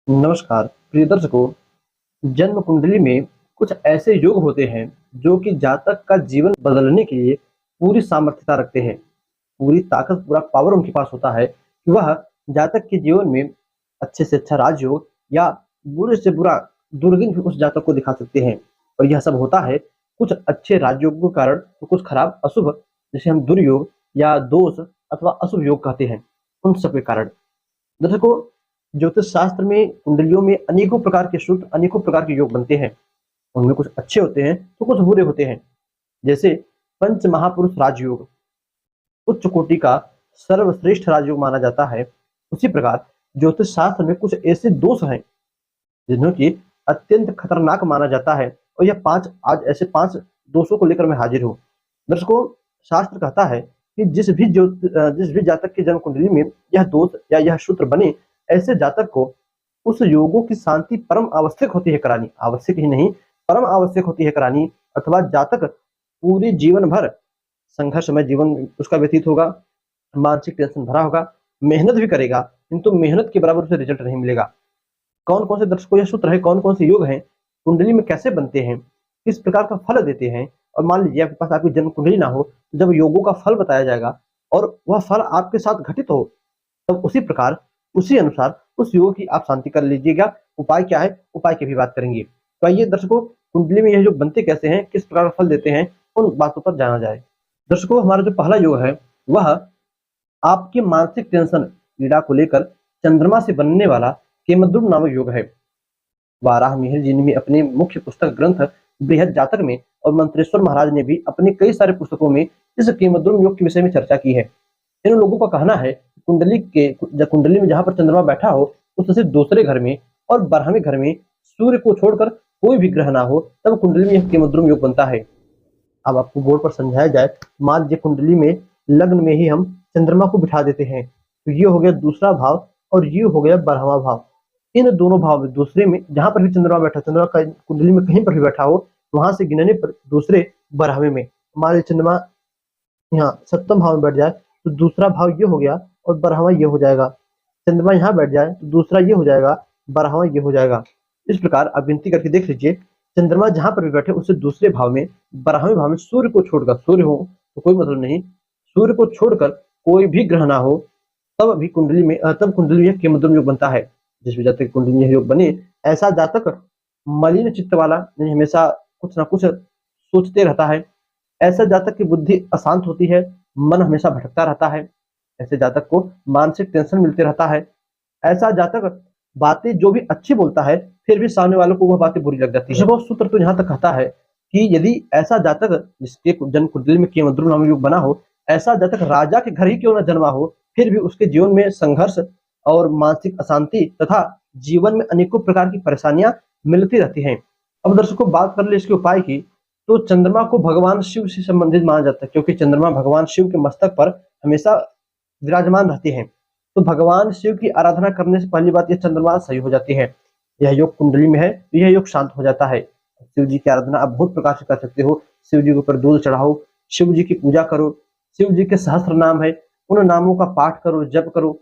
नमस्कार प्रिय दर्शकों। जन्म कुंडली में कुछ ऐसे योग होते हैं जो कि जातक का जीवन बदलने के लिए पूरी सामर्थ्यता रखते हैं। पूरी ताकत, पूरा पावर उनके पास होता है कि वह जातक के जीवन में अच्छे से अच्छा राजयोग या बुरे से बुरा दुर्दिन भी उस जातक को दिखा सकते हैं। और यह सब होता है कुछ अच्छे राजयोगों के कारण, तो कुछ खराब अशुभ, जिसे हम दुर्योग या दोष अथवा अशुभ योग कहते हैं, उन सब के कारण। दर्शकों, ज्योतिष शास्त्र में कुंडलियों में अनेकों प्रकार के सूत्र, अनेकों प्रकार के योग बनते हैं। उनमें कुछ अच्छे होते हैं तो कुछ बुरे होते हैं। जैसे पंच महापुरुष राजयोग उच्च कोटि का सर्वश्रेष्ठ राजयोग माना जाता है। उसी प्रकार ज्योतिष शास्त्र में कुछ ऐसे दोष हैं जिन्हों की अत्यंत खतरनाक माना जाता है। और यह आज ऐसे 5 दोषों को लेकर मैं हाजिर हूँ। दर्शकों, शास्त्र कहता है कि जिस भी जातक की जन्म कुंडली में यह दोष या यह सूत्र बने, ऐसे जातक को उस योगों की शांति परम आवश्यक होती है करानी। आवश्यक ही नहीं, परम आवश्यक होती है करानी। अथवा जातक पूरे जीवन भर संघर्षमय जीवन उसका व्यतीत होगा, मानसिक टेंशन भरा होगा, मेहनत भी करेगा, किंतु मेहनत के बराबर उसे रिजल्ट नहीं मिलेगा। कौन कौन से दर्शकों ये सूत्र है, कौन कौन से योग हैं, कुंडली में कैसे बनते हैं, किस प्रकार का फल देते हैं। और मान लीजिए आपके पास आपकी जन्म कुंडली ना हो, तो जब योगों का फल बताया जाएगा और वह फल आपके साथ घटित हो, तब उसी प्रकार, उसी अनुसार उस योग की आप शांति कर लीजिएगा। उपाय क्या है, उपाय की भी बात करेंगे। तो आइए दर्शकों, कुंडली में यह योग बनते कैसे हैं, किस प्रकार का फल देते हैं, उन बातों पर जाना जाए। दर्शकों, हमारा जो पहला योग है वह आपके मानसिक टेंशन पीड़ा को लेकर चंद्रमा से बनने वाला केमद्रुम नामक योग है। वाराह मिहिर जी ने भी अपने मुख्य पुस्तक ग्रंथ बृहद जातक में और मंत्रेश्वर महाराज ने भी अपने कई सारे पुस्तकों में इस केमद्रुम योग के विषय में चर्चा की है। इन लोगों का कहना है कुंडली में जहां पर चंद्रमा बैठा हो, उससे दूसरे घर में और 12वें घर में सूर्य को छोड़कर कोई भी ग्रह ना हो, तब कुंडली में यह केमद्रुम योग बनता है। अब आपको बोर्ड पर समझाया जाए, मान लीजिए कुंडली में लग्न में ही हम चंद्रमा को बिठा देते हैं, तो ये हो गया दूसरा भाव और ये हो गया 12वां भाव। इन दोनों भाव में दूसरे में जहां पर भी चंद्रमा बैठा, चंद्रमा का कुंडली में कहीं पर भी बैठा हो, वहां से गिनने पर दूसरे 12वें में, मान लीजिए चंद्रमा यहाँ 7वें भाव में बैठ जाए, तो दूसरा भाव ये हो गया और 12वां ये हो जाएगा। चंद्रमा यहाँ बैठ जाए तो दूसरा ये हो जाएगा, 12वां ये हो जाएगा। इस प्रकार आप गिनती करके देख लीजिए, चंद्रमा जहां पर भी बैठे उससे दूसरे भाव में, 12वें भाव में सूर्य को छोड़कर, सूर्य हो तो कोई मतलब नहीं, सूर्य को छोड़कर कोई भी ग्रह ना हो, तब भी कुंडली में यह केमद्रुम योग बनता है। जिस भी जातक कुंडली में यह योग बने, ऐसा जातक मलिन चित्त वाला, हमेशा कुछ ना कुछ सोचते रहता है। ऐसा जातक की बुद्धि अशांत होती है, मन हमेशा भटकता रहता है। ऐसे जातक को मानसिक टेंशन मिलते रहता है। ऐसा जातक बातें जो भी अच्छी बोलता है, फिर भी सामने वालों को वह बातें बुरी लग जाती है। वो सूत्र तो यहाँ तक कहता है कि यदि ऐसा जातक जिसके जन्म कुंडली में केमद्रुम नामक योग बना हो, ऐसा जातक राजा के घर ही क्यों न जन्मा हो, फिर भी उसके जीवन में संघर्ष और मानसिक अशांति तथा जीवन में अनेकों प्रकार की परेशानियां मिलती रहती हैं। अब दर्शकों, बात कर ले इसके उपाय की, तो चंद्रमा को भगवान शिव से संबंधित माना जाता है, क्योंकि चंद्रमा भगवान शिव के मस्तक पर हमेशा विराजमान रहते हैं। तो भगवान शिव की आराधना करने से पहली बात, यह चंद्रमा सही हो जाती है। यह योग कुंडली में है तो यह योग शांत हो जाता है। शिव जी की आराधना आप बहुत प्रकार से कर सकते हो। शिव जी के ऊपर दूध चढ़ाओ, शिव जी की पूजा करो, शिव जी के सहस्त्र नाम है, उन नामों का पाठ करो, जप करो,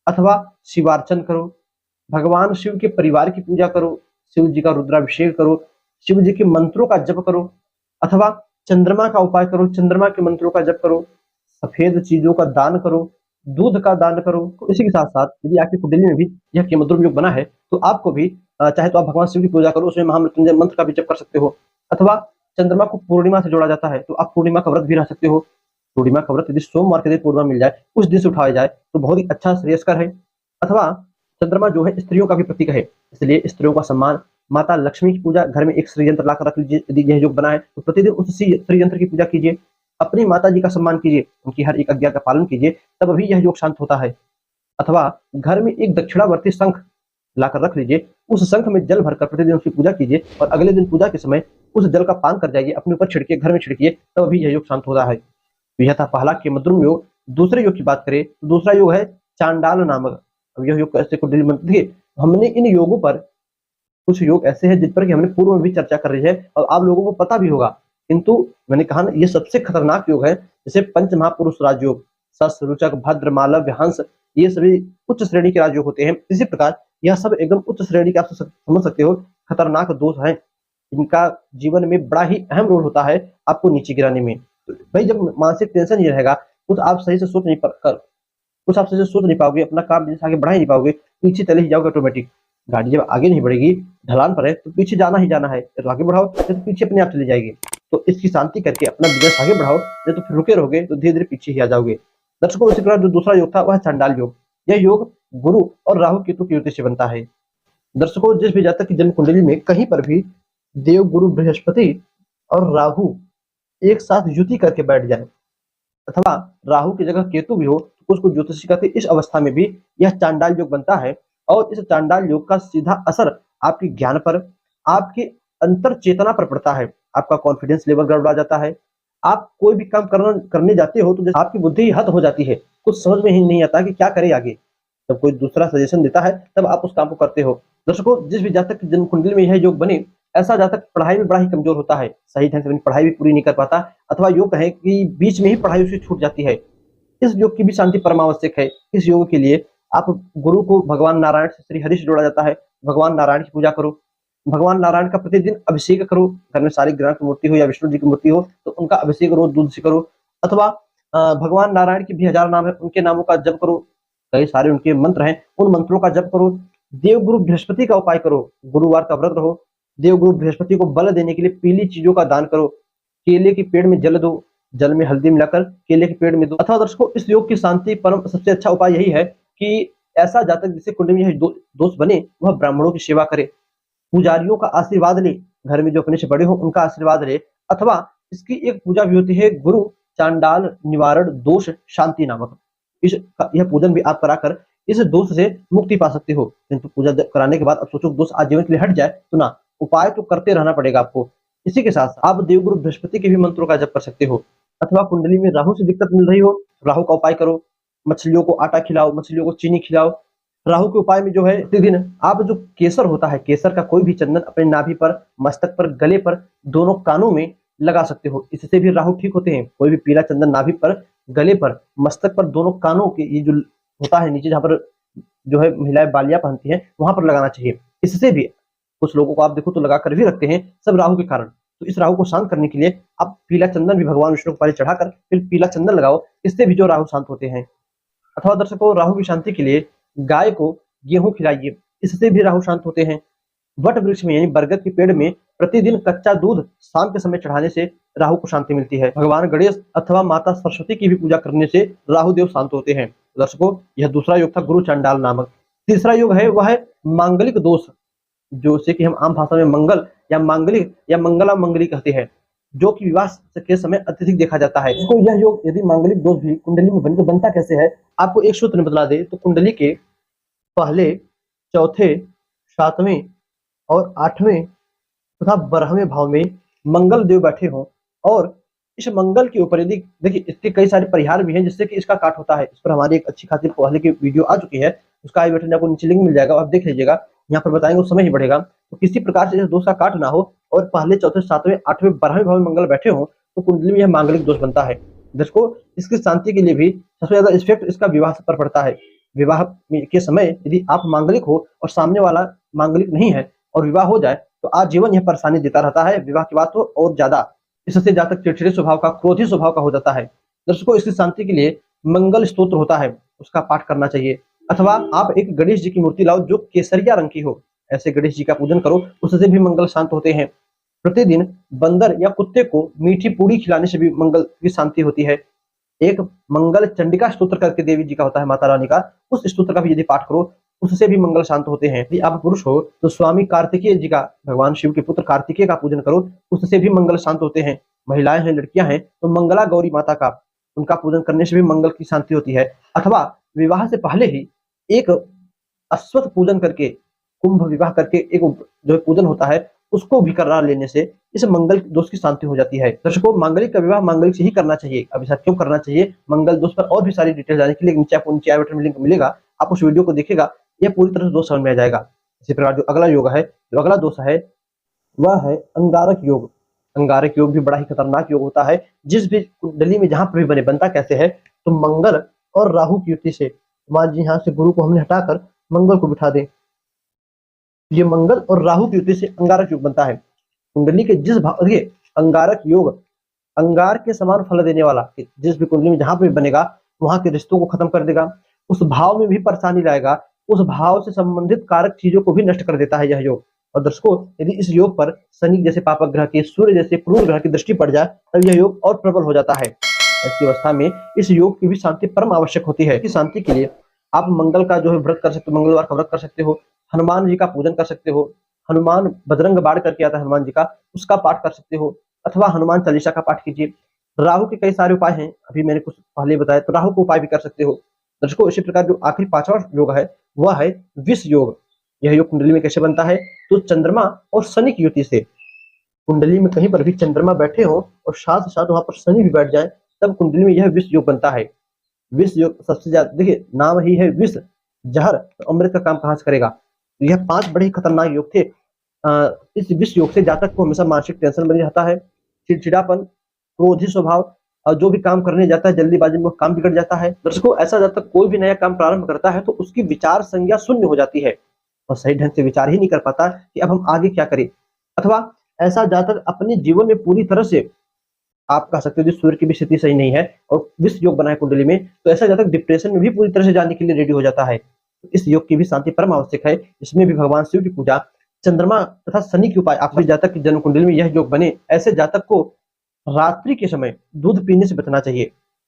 अथवा शिवार्चन करो। भगवान शिव के परिवार की पूजा करो, शिव जी का रुद्राभिषेक करो, शिव जी के मंत्रों का जप करो, अथवा चंद्रमा का उपाय करो, चंद्रमा के मंत्रों का जप करो, सफेद चीजों का दान करो, दूध का दान करो। तो इसी के साथ साथ यदि आपकी कुंडली में भी यह केमद्रुम योग बना है, तो आपको भी चाहे तो आप भगवान शिव की पूजा करो, उसमें महामृत्युंजय मंत्र का भी जप कर सकते हो। अथवा चंद्रमा को पूर्णिमा से जोड़ा जाता है, तो आप पूर्णिमा का व्रत भी रह सकते हो। पूर्णिमा का व्रत यदि सोमवार के दिन पूर्णिमा मिल जाए, उस दिन से उठाया जाए, तो बहुत ही अच्छा श्रेयस्कर है। अथवा चंद्रमा जो है स्त्रियों का भी प्रतीक है, इसलिए स्त्रियों का सम्मान, माता लक्ष्मी की पूजा, घर में एक श्री यंत्र लाकर रख लीजिए। यदि यह योग बना है तो प्रतिदिन उस श्री यंत्र की पूजा कीजिए। अपनी माता जी का सम्मान कीजिए, उनकी हर एक आज्ञा का पालन कीजिए, तब भी यह योग शांत होता है। अथवा घर में एक दक्षिणावर्ती शंख लाकर रख लीजिए, उस शंख में जल भरकर प्रतिदिन उसकी पूजा कीजिए और अगले दिन पूजा के समय उस जल का पान कर जाइए, अपने ऊपर छिड़किए, घर में छिड़किए, तब भी यह योग शांत होता है। यह था पहला केमद्रुम योग। दूसरे योग की बात करें तो दूसरा योग है चांडाल नामक। अब यह योग कैसे कुंडली में देखिए, हमने इन योगों पर, कुछ योग ऐसे हैं जिन पर कि हमने पूर्व में भी चर्चा कर रही है और आप लोगों को पता भी होगा, किंतु मैंने कहा ना, ये सबसे खतरनाक योग है। जैसे पंच महापुरुष राजयोग, सस, रुचक, भद्र, मालव्य, हंस, ये सभी उच्च श्रेणी के राजयोग होते हैं। इसी प्रकार यह सब एकदम उच्च श्रेणी के, आप समझ सकते हो, खतरनाक दोष हैं। इनका जीवन में बड़ा ही अहम रोल होता है आपको नीचे गिराने में। तो भाई जब मानसिक टेंशन ये रहेगा, कुछ आप सही से सोच नहीं कर कुछ आप सही से सोच नहीं पाओगे, अपना काम बिजनेस आगे बढ़ा ही नहीं पाओगे, पीछे चले ही जाओगे ऑटोमेटिक। गाड़ी जब आगे नहीं बढ़ेगी, ढलान पर है तो पीछे जाना ही जाना है, या तो आगे बढ़ाओ या तो पीछे अपने आप चली जाएगी। तो इसकी शांति करके अपना बिजनेस आगे बढ़ाओ, या तो फिर रुके रहोगे तो धीरे धीरे पीछे ही आ जाओगे। दर्शकों, इसी प्रकार जो दूसरा योग था वह चांडाल योग। यह योग गुरु और राहु केतु की युति से बनता है। दर्शकों, जिस भी जातक की जन्म कुंडली में कहीं पर भी देव गुरु बृहस्पति और राहु एक साथ युति करके बैठ जाए, अथवा राहु की जगह केतु भी हो, तो उसको ज्योतिषी कहते हैं। इस अवस्था में भी यह चांडाल योग बनता है, और इस चांडाल योग का सीधा असर आपके ज्ञान पर, आपके अंतर चेतना पर पड़ता है। आपका कॉन्फिडेंस लेवल गड़बड़ा जाता है। आप कोई भी काम करने जाते हो तो जैसे आपकी बुद्धि हद हो जाती है, कुछ समझ में ही नहीं आता कि क्या करें आगे। जब कोई दूसरा सजेशन देता है तब आप उस काम को करते हो। दर्शकों, जिस भी जातक की जन्म कुंडली में यह योग बने, ऐसा जातक पढ़ाई में बड़ा ही कमजोर होता है, सही ढंग से अपनी पढ़ाई भी पूरी नहीं कर पाता, अथवा योग कहें कि बीच में ही पढ़ाई उसकी छूट जाती है। इस योग की भी शांति परमावश्यक है। इस योग के लिए आप गुरु को भगवान नारायण से, श्री हरि से जोड़ा जाता है। भगवान नारायण की पूजा करो, भगवान नारायण का प्रतिदिन अभिषेक करो। घर में सारी ग्रह की मूर्ति हो या विष्णु जी की मूर्ति हो तो उनका अभिषेक रोज दूध से करो, अथवा भगवान नारायण की भी 1000 नाम है, उनके नामों का जप करो। कई सारे उनके मंत्र हैं, उन मंत्रों का जप करो। देवगुरु बृहस्पति का उपाय करो, गुरुवार का व्रत रहो। देवगुरु बृहस्पति को बल देने के लिए पीली चीजों का दान करो। केले के पेड़ में जल दो, जल में हल्दी मिलाकर केले के पेड़ में दो। अथवा दर्शकों, इस योग की शांति परम सबसे अच्छा उपाय यही है कि ऐसा जातक जिसे कुंडली में यह दोष बने, वह ब्राह्मणों की सेवा करे, पुजारियों का आशीर्वाद ले, घर में जो अपने से बड़े हो उनका आशीर्वाद ले। अथवा इसकी एक पूजा भी होती है, गुरु चांडाल निवारण दोष शांति नामक। यह पूजन भी आप कराकर इस दोष से मुक्ति पा सकते हो। किंतु पूजा कराने के बाद अब सोचो दोष आजीवन के लिए हट जाए, तो ना, उपाय तो करते रहना पड़ेगा आपको। इसी के साथ आप देवगुरु बृहस्पति के भी मंत्रों का जप कर सकते हो। अथवा कुंडली में राहु से दिक्कत मिल रही हो, राहु का उपाय करो। मछलियों को आटा खिलाओ, मछलियों को चीनी खिलाओ। राहु के उपाय में जो है, प्रतिदिन आप जो केसर होता है, केसर का कोई भी चंदन अपने नाभि पर, मस्तक पर, गले पर, दोनों कानों में लगा सकते हो। इससे भी राहु ठीक होते हैं। कोई भी पीला चंदन नाभि पर, गले पर, मस्तक पर, दोनों कानों के, ये जो होता है नीचे जहाँ पर जो है महिलाएं बालियां पहनती हैं, वहां पर लगाना चाहिए। इससे भी कुछ लोगों को आप देखो तो लगा कर भी रखते हैं, सब राहु के कारण। तो इस राहु को शांत करने के लिए आप पीला चंदन भी भगवान विष्णु को पहले चढ़ाकर फिर पीला चंदन लगाओ, इससे भी जो राहु शांत होते हैं। अथवा दर्शकों, राहु की शांति के लिए गाय को गेहूं खिलाइए, इससे भी राहु शांत होते हैं। वट वृक्ष में यानी बरगद के पेड़ में प्रतिदिन कच्चा दूध शाम के समय चढ़ाने से राहु को शांति मिलती है। भगवान गणेश अथवा माता सरस्वती की भी पूजा करने से राहु देव शांत होते हैं। दर्शकों, यह दूसरा योग था गुरु चांडाल नामक। तीसरा योग है वह है मांगलिक दोष, जो से कि हम आम भाषा में मंगल या मांगलिक या मंगला मंगली कहते हैं, जो कि विवाह के समय अत्यधिक देखा जाता है। इसको यह योग यदि मांगलिक दोष भी कुंडली में बने तो बनता कैसे है, आपको एक सूत्र में बतला दे तो कुंडली के पहले, चौथे, सातवें और 8वें तथा 12वें भाव में मंगल देव बैठे हों, और इस मंगल के ऊपर यदि देखिए, इसके कई सारे परिहार भी हैं जिससे कि इसका काट होता है। इस पर हमारी एक अच्छी खासी पहले की वीडियो आ चुकी है, उसका आई बटन आपको नीचे लिंक मिल जाएगा, आप देख लीजिएगा। यहाँ पर बताएंगे, उस समय ही बढ़ेगा। तो किसी प्रकार से इस दोष का काट ना हो और पहले, चौथे, सातवें, 8वें, 12वें भाव में मंगल बैठे हों, तो कुंडली में यह मांगलिक दोष बनता है। दोस्तों, इसकी शांति के लिए भी सबसे ज्यादा इफेक्ट इसका विवाह पर पड़ता है। विवाह के समय यदि आप मांगलिक हो और सामने वाला मांगलिक नहीं है और विवाह हो जाए तो आजीवन यह परेशानी देता रहता है। विवाह के बाद तो और ज्यादा, इससे जातक चिड़चिड़े स्वभाव का, क्रोधी स्वभाव का हो जाता है। दर्शकों, इसकी शांति के लिए मंगल स्तोत्र होता है, उसका पाठ करना चाहिए। अथवा आप एक गणेश जी की मूर्ति लाओ जो केसरिया रंग की हो, ऐसे गणेश जी का पूजन करो, उससे भी मंगल शांत होते हैं। प्रतिदिन बंदर या कुत्ते को मीठी पूड़ी खिलाने से भी मंगल की शांति होती है। एक मंगल चंडिका स्तोत्र करके देवी जी का होता है, माता रानी का, उस स्तोत्र का भी यदि पाठ करो, उससे भी मंगल शांत होते हैं। यदि आप पुरुष हो तो स्वामी कार्तिकेय जी का, भगवान शिव के पुत्र कार्तिकेय का पूजन करो, उससे भी मंगल शांत होते हैं। महिलाएं हैं, लड़कियां हैं, तो मंगला गौरी माता का, उनका पूजन करने से भी मंगल की शांति होती है। अथवा विवाह से पहले ही एक अश्वत्थ पूजन करके, कुंभ विवाह करके एक जो पूजन होता है, उसको भी करा लेने से इस मंगल दोष की शांति हो जाती है। दर्शकों, मांगलिक का विवाह मांगलिक से ही करना चाहिए। अब ऐसा क्यों करना चाहिए, मंगल दोष पर और भी सारी डिटेल जाने के लिए नीचे आपको नीचे आई बटन में लिंक मिलेगा, आप उस वीडियो को देखिएगा, यह पूरी तरह से दोष समझ में आ जाएगा। इसी प्रकार जो अगला योग है, जो अगला दोष है, वह है अंगारक योग। अंगारक योग भी बड़ा ही खतरनाक योग होता है। जिस भी कुंडली में जहां पर भी बने, बनता कैसे है, तो मंगल और राहु की युति से। मान जी यहाँ से गुरु को हमने हटाकर मंगल को बिठा दें, ये मंगल और राहु की युति से अंगारक योग बनता है। कुंडली के जिस भाव, देखिए अंगारक योग अंगार के समान फल देने वाला, जिस भी कुंडली में जहां पे भी बनेगा वहां के रिश्तों को खत्म कर देगा, उस भाव में भी परेशानी लाएगा, उस भाव से संबंधित कारक चीजों को भी नष्ट कर देता है यह योग। और दर्शकों, यदि इस योग पर शनि जैसे पापक ग्रह की, सूर्य जैसे क्रूर ग्रह की दृष्टि पड़ जाए तब यह योग और प्रबल हो जाता है। ऐसी अवस्था में इस योग की भी शांति परम आवश्यक होती है। इस शांति के लिए आप मंगल का जो है व्रत कर सकते हो, मंगलवार का व्रत कर सकते हो, हनुमान जी का पूजन कर सकते हो, हनुमान बजरंग बाण करके आता है हनुमान जी का, उसका पाठ कर सकते हो, अथवा हनुमान चालीसा का पाठ कीजिए। राहु के कई सारे उपाय हैं, अभी मैंने कुछ पहले बताया, तो राहु को उपाय भी कर सकते हो। दर्शकों, इसी प्रकार जो आखिरी पांचवा योग है वह है विष योग। यह योग कुंडली में कैसे बनता है, तो चंद्रमा और शनि की युति से। कुंडली में कहीं पर भी चंद्रमा बैठे हो और साथ साथ वहां पर शनि भी बैठ जाए तब कुंडली में यह विष योग बनता है। विष योग सबसे ज्यादा, देखिए नाम ही है विष, जहर, तो अमृत का काम कहां से करेगा। तो यह 5 बड़े ही खतरनाक योग थे। इस विष योग से जातक को हमेशा मानसिक टेंशन बनी रहता है, चिड़चिड़ापन, क्रोधी स्वभाव, और जो भी काम करने जाता है जल्दीबाजी में काम बिगड़ जाता है। दर्शकों, ऐसा जातक कोई भी नया काम प्रारंभ करता है तो उसकी विचार संज्ञा शून्य हो जाती है और सही ढंग से विचार ही नहीं कर पाता कि अब हम आगे क्या करें। अथवा ऐसा जातक अपने जीवन में पूरी तरह से, आप कह सकते हो कि सूर्य की भी स्थिति सही नहीं है और विष योग बना है कुंडली में, तो ऐसा जातक डिप्रेशन में भी पूरी तरह से जाने के लिए रेडी हो जाता है। तो इस योग की भी शांति परम आवश्यक है। इसमें भी भगवान शिव की पूजा, चंद्रमा तथा शनि के उपाय, आप जातक की जन्म कुंडली में यह योग बने, ऐसे जातक को रात्रि के समय दूध पीने से बचना चाहिए,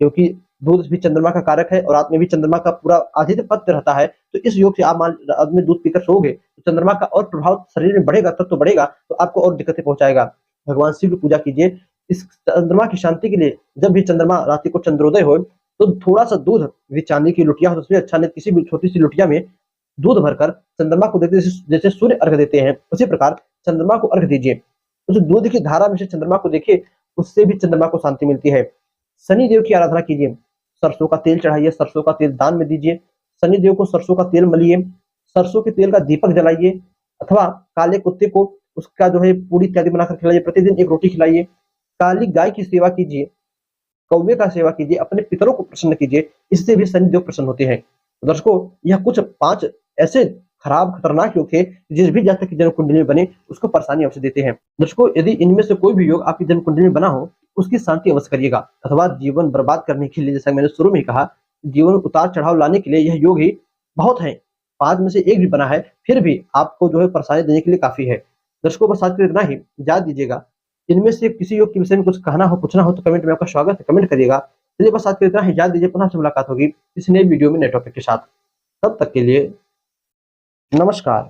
क्योंकि दूध भी चंद्रमा का कारक है और रात में भी चंद्रमा का पूरा आधिपत्य रहता है। तो इस योग से आप रात में दूध पीकर सोओगे तो चंद्रमा का और प्रभाव शरीर में बढ़ेगा, तब तो बढ़ेगा, तो आपको और दिक्कतें पहुंचाएगा। भगवान शिव की पूजा कीजिए। इस चंद्रमा की शांति के लिए जब भी चंद्रमा रात्रि को चंद्रोदय हो तो थोड़ा सा दूध, यदि चांदी की लुटिया हो तो उसमें अच्छा नहीं, किसी भी छोटी सी लुटिया में दूध भरकर चंद्रमा को देते, जैसे सूर्य अर्घ देते हैं उसी प्रकार चंद्रमा को अर्घ दीजिए। उस दूध की धारा में से चंद्रमा को देखिए, उससे भी चंद्रमा को शांति मिलती है। शनि देव की आराधना कीजिए, सरसों का तेल चढ़ाइए, सरसों का तेल दान में दीजिए, शनि देव को सरसों का तेल मलिए, सरसों के तेल का दीपक जलाइए, अथवा काले कुत्ते को उसका जो है पूरी इत्यादि बनाकर खिलाइए, प्रतिदिन एक रोटी खिलाइए, काली गाय की सेवा कीजिए, कौवे का सेवा कीजिए, अपने पितरों को प्रसन्न कीजिए, इससे भी शनि देव प्रसन्न होते हैं। तो दर्शकों, यह कुछ 5 ऐसे खराब खतरनाक योग थे जिस भी जातक की जन्म कुंडली में बने उसको परेशानी अवश्य देते हैं। दर्शकों, यदि इनमें से कोई भी योग आपकी जन्म कुंडली में बना हो उसकी शांति अवश्य करिएगा। अथवा जीवन बर्बाद करने के लिए, जैसा मैंने शुरू में ही कहा, जीवन उतार चढ़ाव लाने के लिए यह योग ही बहुत है। 5 में से एक भी बना है फिर भी आपको जो है परेशानी देने के लिए काफी है। दर्शकों, बस आज के लिए इतना ही। याद दीजिएगा, इनमें से किसी योग के विषय में कुछ कहना हो, पूछना हो तो कमेंट में आपका स्वागत है, कमेंट करिएगा। चलिए बस आज के लिए इतना ही। याद दीजिए, पुनः से मुलाकात होगी किसी नए वीडियो में नए टॉपिक के साथ। तब तक के लिए नमस्कार।